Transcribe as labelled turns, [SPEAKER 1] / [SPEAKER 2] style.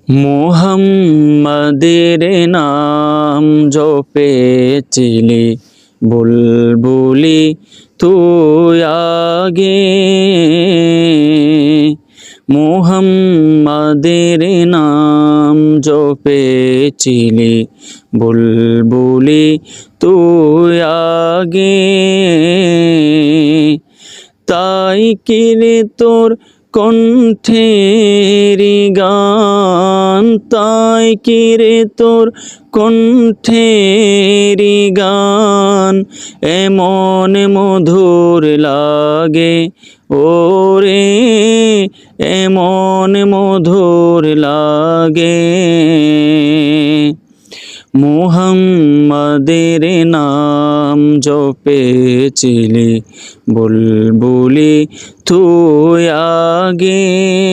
[SPEAKER 1] মুহাম্মাদের নাম জপেছিলি বুলবুলি তুই আগে, মুহাম্মাদের নাম জপেছিলি বুলবুলি তুই আগে, তাই কিরে তোর কণ্ঠেরি গান, তাই কিরে তোর কণ্ঠেরি গান এমন মধুর লাগে ওরে, এমন মধুর লাগে। মুহাম্মাদের নাম জপেছিলি বুলবুলি তুই আগে।